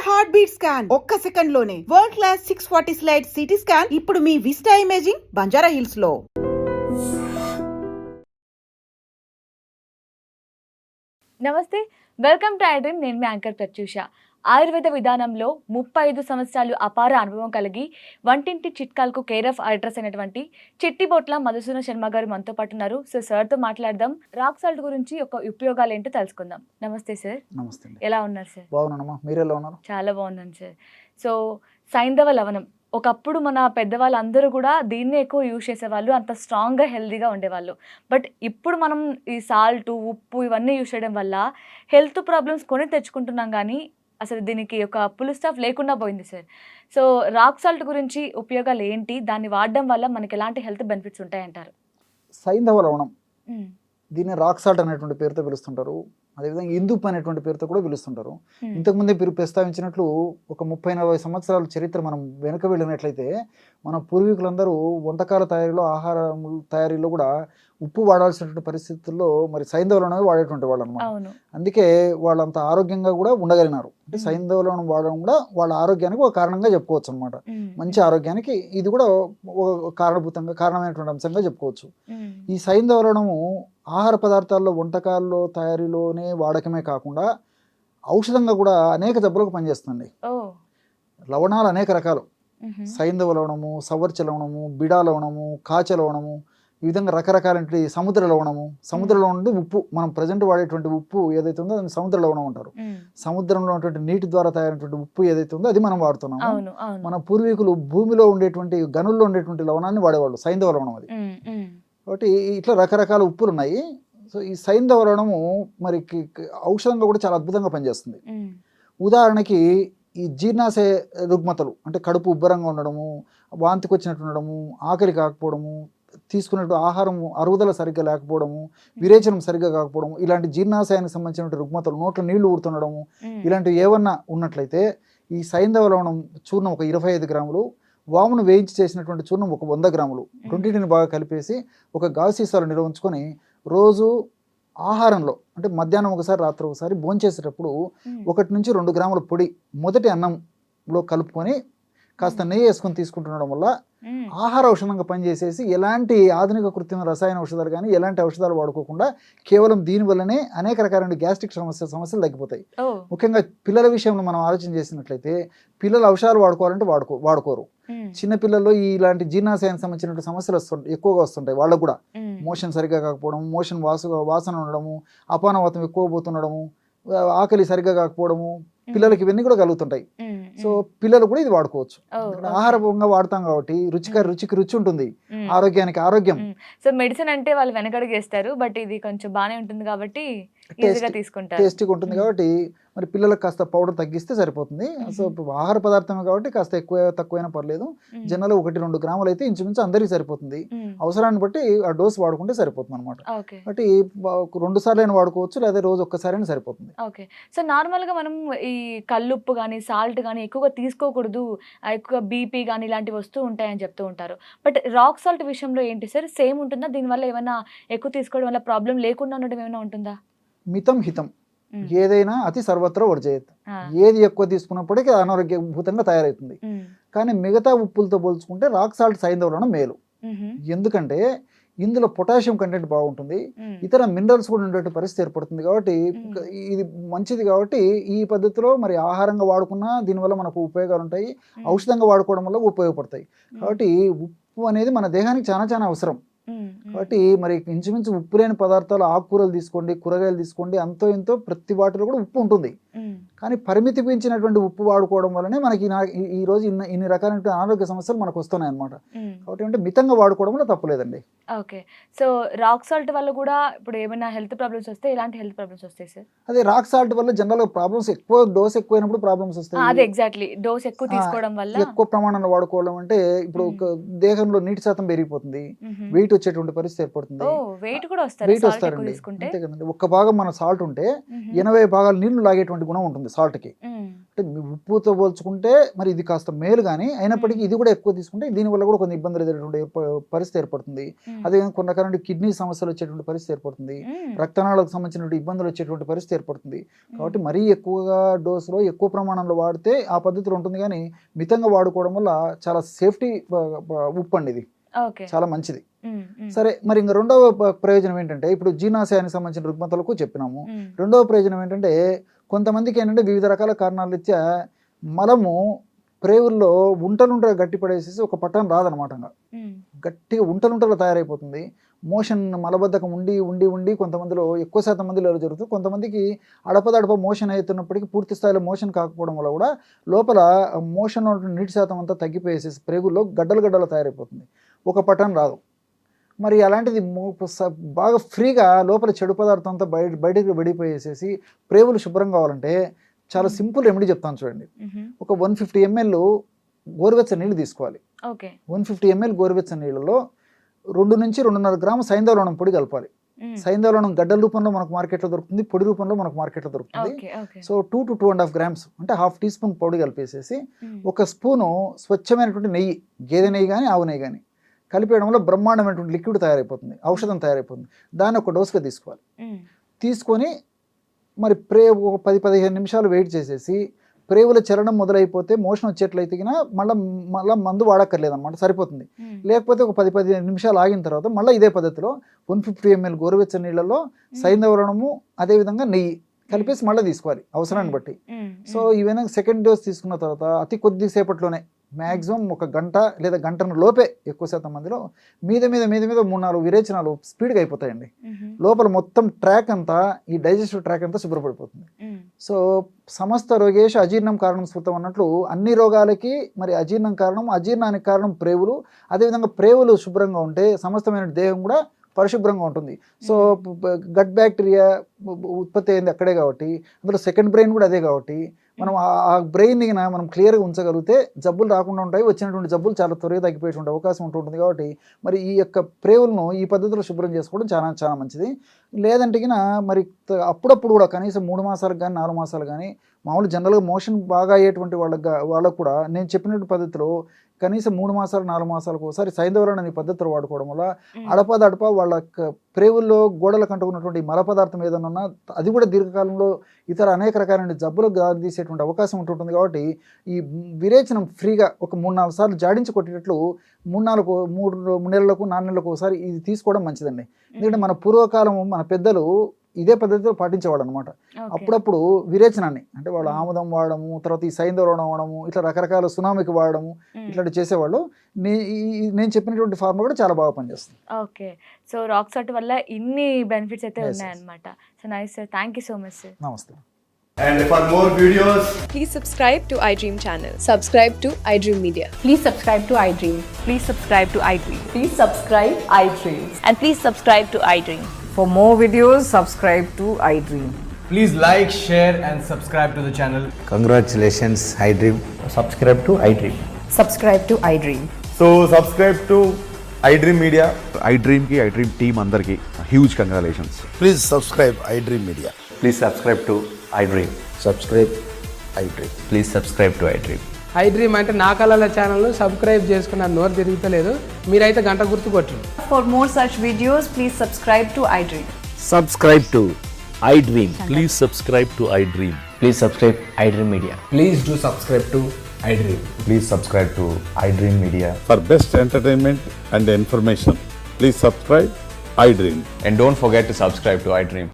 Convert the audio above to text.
Heart beat scan ఒక్క second లోనే world class 640 slide CT scan ఇప్పుడు మీ విస్టా ఇమేజింగ్ బంజారా హిల్స్ లో. నమస్తే, వెల్కమ్ టు ఐ డ్రీమ్. నేను మీ యాంకర్ ప్రత్యూష. ఆయుర్వేద విధానంలో 35 సంవత్సరాలు అపార అనుభవం కలిగి వంటింటి చిట్కాలకు కేర్ ఆఫ్ అడ్రస్ అయినటువంటి చిట్టిబొట్ల మధుసూదన్ శర్మ గారు మనతో పాటు ఉన్నారు. సో సార్తో మాట్లాడదాం. రాక్ సాల్ట్ గురించి ఒక ఉపయోగాలు ఏంటో తెలుసుకుందాం. నమస్తే సార్. నమస్తే. ఎలా ఉన్నారు సార్? బాగున్నానమ్మా, మీరు ఎలా ఉన్నారు? చాలా బాగున్నాను సార్. సో సైంధవ లవణం ఒకప్పుడు మన పెద్దవాళ్ళు అందరూ కూడా దీన్నే ఎక్కువ యూజ్ చేసేవాళ్ళు, అంత స్ట్రాంగ్గా హెల్తీగా ఉండేవాళ్ళు. బట్ ఇప్పుడు మనం ఈ సాల్ట్, ఉప్పు ఇవన్నీ యూజ్ చేయడం వల్ల హెల్త్ ప్రాబ్లమ్స్ కొని తెచ్చుకుంటున్నాం, కానీ అసలు దీనికి ఒక ఫుల్ స్టాప్ లేకుండా పోయింది సార్. సో రాక్ సాల్ట్ గురించి ఉపయోగాలు ఏంటి, దాన్ని వాడడం వల్ల మనకి ఎలాంటి హెల్త్ బెనిఫిట్స్ ఉంటాయంటారు? సైంధవ లవణం, దీన్ని రాక్ సాల్ట్ అనేటువంటి పేరుతో పిలుస్తుంటారు. అదేవిధంగా ఇందుపు అనేటువంటి పేరుతో కూడా పిలుస్తుంటారు. ఇంతకుముందే మీరు ప్రస్తావించినట్లు ఒక 30-40 సంవత్సరాల చరిత్ర మనం వెనుక వెళ్ళినట్లయితే మన పూర్వీకులందరూ వంటకాల తయారీలో, ఆహారం తయారీలో కూడా ఉప్పు వాడాల్సినటువంటి పరిస్థితుల్లో మరి సైంధవ లవణం వాడేటువంటి వాళ్ళు అనమాట. అందుకే వాళ్ళంత ఆరోగ్యంగా కూడా ఉండగలిగినారు. అంటే సైంధవ లవణం వాడడం కూడా వాళ్ళ ఆరోగ్యానికి ఒక కారణంగా చెప్పుకోవచ్చు అనమాట. మంచి ఆరోగ్యానికి ఇది కూడా ఒక కారణమైనటువంటి అంశంగా చెప్పుకోవచ్చు. ఈ సైంధవ లవణము ఆహార పదార్థాల్లో, వంటకాల్లో తయారీలోనే వాడకమే కాకుండా ఔషధంగా కూడా అనేక జబ్బులకు పనిచేస్తుంది. లవణాలు అనేక రకాలు. సైంధవ లవణము, సవర్చ లవణము, బిడా లవణము, కాచ లవణము, ఈ విధంగా రకరకాల సముద్ర లవణము. సముద్ర లవణం అంటే ఉప్పు, మనం ప్రజెంట్ వాడేటువంటి ఉప్పు ఏదైతే ఉందో దాన్ని సముద్ర లవణం అంటారు. సముద్రంలో ఉన్నటువంటి నీటి ద్వారా తయారైనటువంటి ఉప్పు ఏదైతే ఉందో అది మనం వాడుతున్నాము. మన పూర్వీకులు భూమిలో ఉండేటువంటి గనుల్లో ఉండేటువంటి లవణాన్ని వాడేవాళ్ళు, సైంధవ లవణం అది. కాబట్టి ఇట్లా రకరకాల ఉప్పులు ఉన్నాయి. సో ఈ సైంధవ లవణము మరి ఔషధంగా కూడా చాలా అద్భుతంగా పనిచేస్తుంది. ఉదాహరణకి ఈ జీర్ణాశయ రుగ్మతలు, అంటే కడుపు ఉబ్బరంగా ఉండడము, వాంతికి వచ్చినట్టు ఉండడము, ఆకలి కాకపోవడము, తీసుకున్నట్టు ఆహారం అరుగుదల సరిగ్గా లేకపోవడము, విరేచనం సరిగ్గా కాకపోవడము, ఇలాంటి జీర్ణాశయానికి సంబంధించిన రుగ్మతలు, నోట్లో నీళ్లు ఊడుతుండడము, ఇలాంటివి ఏమన్నా ఉన్నట్లయితే ఈ సైంధవ లవణం చూర్ణం ఒక 25 గ్రాములు, వామును వేయించి చేసినటువంటి చూర్ణం ఒక 100 గ్రాములు, రెండింటిని బాగా కలిపేసి ఒక గాజు సీసాలో నిల్వ ఉంచుకొని రోజు ఆహారంలో, అంటే మధ్యాహ్నం ఒకసారి, రాత్రి ఒకసారి భోంచేసేటప్పుడు 1 నుంచి 2 గ్రాముల పొడి మొదటి అన్నంలో కలుపుకొని కాస్త నెయ్యి వేసుకొని తీసుకుంటుండడం వల్ల ఆహార ఔషధంగా పనిచేసేసి ఎలాంటి ఆధునిక కృత్రిమ రసాయన ఔషధాలు కానీ ఎలాంటి ఔషధాలు వాడుకోకుండా కేవలం దీనివల్లనే అనేక రకాలైన గ్యాస్ట్రిక్ సమస్యలు తగ్గిపోతాయి. ముఖ్యంగా పిల్లల విషయంలో మనం ఆలోచన చేసినట్లయితే పిల్లలు ఔషధాలు వాడుకోవాలంటే వాడుకోరు. చిన్నపిల్లల్లో ఇలాంటి జీర్ణాశయానికి సంబంధించిన సమస్యలు ఎక్కువగా వస్తుంటాయి. వాళ్ళకు కూడా మోషన్ సరిగ్గా కాకపోవడం, మోషన్ వాసన ఉండడము, అపానవాతం ఎక్కువ పోతుండడము, ఆకలి సరిగ్గా కాకపోవడము, పిల్లలకి ఇవన్నీ కూడా కలుగుతుంటాయి. సో పిల్లలు కూడా ఇది వాడుకోవచ్చు. ఆహారంగా వాడతాం కాబట్టి రుచికి రుచి ఉంటుంది, ఆరోగ్యానికి ఆరోగ్యం. సో మెడిసిన్ అంటే వాళ్ళు వెనకడుగు వేస్తారు, బట్ ఇది కొంచెం బాగానే ఉంటుంది కాబట్టి టేస్టీగా ఉంటుంది కాబట్టి మరి పిల్లలకు కాస్త పౌడర్ తగ్గిస్తే సరిపోతుంది. సో ఆహార పదార్థమే కాబట్టి కాస్త తక్కువైనా పర్లేదు. జనరల్ 1-2 గ్రాములు అయితే ఇంచుమించు అందరికీ సరిపోతుంది. అవసరాన్ని బట్టి ఆ డోస్ వాడుకుంటే సరిపోతుంది అనమాట. కాబట్టి 2 సార్లు వాడుకోవచ్చు, లేదా రోజు ఒక్కసారైనా సరిపోతుంది. ఓకే. సో నార్మల్ గా మనం ఈ కల్లుప్పు కానీ సాల్ట్ కానీ ఎక్కువగా తీసుకోకూడదు, ఎక్కువ బీపీ కానీ ఇలాంటివి వస్తూ ఉంటాయని చెప్తూ ఉంటారు. బట్ రాక్ సాల్ట్ విషయంలో ఏంటి సార్, సేమ్ ఉంటుందా? దీనివల్ల ఏమైనా ఎక్కువ తీసుకోవడం వల్ల ప్రాబ్లం లేకుండా ఉండడం ఏమైనా ఉంటుందా? మితం హితం, ఏదైనా అతి సర్వత్రా వర్జయత్. ఏది ఎక్కువ తీసుకున్నప్పటికీ అనారోగ్యభూతంగా తయారవుతుంది. కానీ మిగతా ఉప్పులతో పోల్చుకుంటే రాక్ సాల్ట్ సైంధవ లవణం మేలు. ఎందుకంటే ఇందులో పొటాషియం కంటెంట్ బాగుంటుంది, ఇతర మినరల్స్ కూడా ఉండే పరిస్థితి ఏర్పడుతుంది. కాబట్టి ఇది మంచిది. కాబట్టి ఈ పద్ధతిలో మరి ఆహారంగా వాడుకున్నా దీనివల్ల మనకు ఉపయోగాలు ఉంటాయి, ఔషధంగా వాడుకోవడం వల్ల ఉపయోగపడతాయి. కాబట్టి ఉప్పు అనేది మన దేహానికి చాలా చాలా అవసరం. కాబట్టి మరి ఇంచుమించు ఉప్పు లేని పదార్థాలు, ఆకుకూరలు తీసుకోండి, కూరగాయలు తీసుకోండి, అంతో ఇంతో ప్రతి వాటిలో కూడా ఉప్పు ఉంటుంది. కానీ పరిమితి పెంచినటువంటి ఉప్పు వాడుకోవడం వల్లనే మనకి ఈ రోజు ఇన్ని రకాలైన అనారోగ్య సమస్యలు మనకు వస్తున్నాయి అనమాట. కాబట్టి అంటే మితంగా వాడుకోవడం వల్ల తప్పులేదండి. ఓకే. సో రాక్ సాల్ట్ వల్ల కూడా ఇప్పుడు ఏమైనా హెల్త్ ప్రాబ్లమ్స్ వస్తే ఎలాంటి హెల్త్ ప్రాబ్లమ్స్ వస్తాయి సార్? అదే రాక్ సాల్ట్ వల్ల జనరల్ గా ప్రాబ్లమ్స్ ఎక్కువ, డోస్ ఎక్కువైనప్పుడు ప్రాబ్లమ్స్ వస్తాయి. అదే ఎగ్జాక్ట్లీ, డోస్ ఎక్కువ తీసుకోవడం వల్ల, ఎక్కువ ప్రమాణంలో వాడుకోవడం అంటే ఇప్పుడు దేహంలో నీటి శాతం పెరిగిపోతుంది, వెయిట్ వచ్చేటువంటి పరిస్థితి ఏర్పడుతుంది. వెయిట్ వస్తారు. అంతే కదండి. ఒక్క భాగం మన సాల్ట్ ఉంటే 80 భాగాలు నీళ్లు లాగేటువంటి గుణం ఉంటుంది సాల్ట్కి. అంటే మీ ఉప్పుతో పోల్చుకుంటే మరి ఇది కాస్త మేలు, కానీ అయినప్పటికీ ఇది కూడా ఎక్కువ తీసుకుంటే దీనివల్ల కూడా కొన్ని ఇబ్బందులు ఎదురటువంటి పరిస్థితి ఏర్పడుతుంది. అదే కొన్ని రకాల కిడ్నీ సమస్యలు వచ్చేటువంటి పరిస్థితి ఏర్పడుతుంది, రక్తనాళాలకు సంబంధించినటువంటి ఇబ్బందులు వచ్చేటువంటి పరిస్థితి ఏర్పడుతుంది. కాబట్టి మరీ ఎక్కువగా డోసులో ఎక్కువ ప్రమాణంలో వాడితే ఆ పద్ధతిలో ఉంటుంది, కానీ మితంగా వాడుకోవడం వల్ల చాలా సేఫ్టీ ఉప్పు అండి, ఇది చాలా మంచిది. సరే, మరి ఇంకా రెండవ ప్రయోజనం ఏంటంటే, ఇప్పుడు జీర్ణాశయానికి సంబంధించిన రుగ్మతలకు చెప్పినాము. రెండవ ప్రయోజనం ఏంటంటే, కొంతమందికి ఏంటంటే వివిధ రకాల కారణాల రీత్యా మలము ప్రేవుల్లో ఉంటలుంటలు గట్టి పడేసేసి ఒక పట్టణం రాదనమాట, గట్టిగా ఉంటలుంటలు తయారైపోతుంది. మోషన్ మలబద్ధకం ఉండి ఉండి ఉండి కొంతమందిలో ఎక్కువ శాతం మందిలో జరుగుతుంది. కొంతమందికి అడపదడప మోషన్ అవుతున్నప్పటికీ పూర్తి స్థాయిలో మోషన్ కాకపోవడం వల్ల కూడా లోపల మోషన్లో నీటి శాతం అంతా తగ్గిపోయేసేసి ప్రేగుల్లో గడ్డలు తయారైపోతుంది, ఒక పట్టణం రాదు. మరి అలాంటిది బాగా ఫ్రీగా లోపల చెడు పదార్థం అంతా బయటకు వెడిపోయేసేసి ప్రేగులు శుభ్రం కావాలంటే చాలా సింపుల్ రెమెడీ చెప్తాను చూడండి. ఒక 150 ml గోరువెచ్చని నీళ్ళు తీసుకోవాలి. 150 ml గోరువెచ్చని నీళ్ళలో 2 నుంచి 2.5 గ్రాము సైంధవలవణం పొడి కలపాలి. సైంధవలవణం గడ్డల రూపంలో మనకు మార్కెట్లో దొరుకుతుంది, పొడి రూపంలో మనకు మార్కెట్లో దొరుకుతుంది. సో 2 to 2.5 grams అంటే ½ టీ స్పూన్ పొడి కలిపేసేసి ఒక స్పూను స్వచ్ఛమైనటువంటి నెయ్యి, గేదె నెయ్యి కానీ ఆవు నెయ్యి కానీ కలిపేయడం వల్ల బ్రహ్మాండమైనటువంటి లిక్విడ్ తయారైపోతుంది, ఔషధం తయారైపోతుంది. దాన్ని ఒక డోస్గా తీసుకోవాలి. తీసుకొని మరి ఒక 10-15 నిమిషాలు వెయిట్ చేసేసి ప్రేవుల చలనం మొదలైపోతే మోషన్ వచ్చేట్లయితే మళ్ళీ మందు వాడక్కర్లేదు అనమాట, సరిపోతుంది. లేకపోతే ఒక 10-15 నిమిషాలు ఆగిన తర్వాత మళ్ళీ ఇదే పద్ధతిలో 150 ml గోరువెచ్చని నీళ్ళలో సైంధవలవణము అదేవిధంగా నెయ్యి కలిపేసి మళ్ళీ తీసుకోవాలి అవసరాన్ని బట్టి. సో ఈవెన్ సెకండ్ డోస్ తీసుకున్న తర్వాత అతి కొద్ది సేపట్లోనే మ్యాక్సిమం 1 గంట లేదా గంటను లోపే ఎక్కువ శాతం మందిలో మీద 3-4 విరేచనాలు స్పీడ్గా అయిపోతాయండి. లోపల మొత్తం ట్రాక్ అంతా, ఈ డైజెస్టివ్ ట్రాక్ అంతా శుభ్రపడిపోతుంది. సో సమస్త రోగేషు అజీర్ణం కారణం స్మృతం అన్నట్లు అన్ని రోగాలకి మరి అజీర్ణం కారణం, అజీర్ణానికి కారణం ప్రేవులు. అదేవిధంగా ప్రేవులు శుభ్రంగా ఉంటే సమస్తమైన దేహం కూడా పరిశుభ్రంగా ఉంటుంది. సో గట్ బ్యాక్టీరియా ఉత్పత్తి అయింది అక్కడే కాబట్టి, అందులో సెకండ్ బ్రెయిన్ కూడా అదే కాబట్టి మనం ఆ బ్రెయిన్ని మనం క్లియర్గా ఉంచగలిగితే జబ్బులు రాకుండా ఉంటాయి, వచ్చినటువంటి జబ్బులు చాలా త్వరగా తగ్గిపోయేటువంటి అవకాశం ఉంటుంది. కాబట్టి మరి ఈ యొక్క ప్రేవులను ఈ పద్ధతిలో శుభ్రం చేసుకోవడం చాలా చాలా మంచిది. లేదంటే మరి అప్పుడప్పుడు కూడా కనీసం 3 మాసాలకు కానీ 4 మాసాలు కానీ మామూలు జనరల్గా మోషన్ బాగా అయ్యేటువంటి వాళ్ళకు కూడా నేను చెప్పినట్టు పద్ధతిలో కనీసం 3 మాసాలు 4 మాసాలకు ఒకసారి సైంధవలవణం ఈ పద్ధతిలో వాడుకోవడం వల్ల అడపదడప వాళ్ళ ప్రేవుల్లో గోడలకు అంటుకున్నటువంటి మల పదార్థం ఏదైనా ఉన్నా అది కూడా దీర్ఘకాలంలో ఇతర అనేక రకాలైన జబ్బులకు దారితీసేటువంటి అవకాశం ఉంటుంటుంది. కాబట్టి ఈ విరేచనం ఫ్రీగా ఒక 3-4 సార్లు జాడించి కొట్టేటట్లు 3 నెలలకు 4 నెలలకు ఒకసారి ఇది తీసుకోవడం మంచిదండి. ఎందుకంటే మన పూర్వకాలం మన పెద్దలు ఇదే పద్ధతిలో పాటించేవాడు అనమాట. అప్పుడప్పుడు విరేచనాన్ని అంటే వాళ్ళు ఆముదం వాడము, తర్వాత ఈ సైంధవలవణం వాడము, ఇట్లా రకరకాల సునామికి వాడము, ఇట్లాంటివి చేసేవాళ్ళు. నేను చెప్పినటువంటి ఫార్ములా కూడా చాలా బాగా పనిచేస్తుంది. ఓకే, సో రాక్ సాల్ట్ వల్ల ఇన్ని బెనిఫిట్స్ అయితే ఉన్నాయన్నమాట. So nice sir, thank you so much sir. నమస్తే. And for more videos, please subscribe to iDream channel. Subscribe to iDream Media. Please subscribe to iDream. Please subscribe to iDream. Please subscribe iDream. And please subscribe to iDream. For more videos, subscribe to iDream. please like, share and subscribe to the channel. Congratulations, iDream. Subscribe to iDream. Subscribe to iDream. So subscribe to iDream Media. iDream team andarki huge congratulations. Please subscribe iDream Media. Please subscribe to iDream. Subscribe iDream. Please subscribe to iDream. iDream అంటే నా కళల ఛానల్ను subscribe చేసుకున్న నోరు తిరుగుతలేదు, మీరైతే గంట గుర్తు కొట్టండి. For more such videos, please subscribe to iDream. Subscribe to iDream. Please subscribe to iDream. Please subscribe iDream Media. Please do subscribe to iDream. Please subscribe to iDream Media. For best entertainment and information, please subscribe iDream. And don't forget to subscribe to iDream.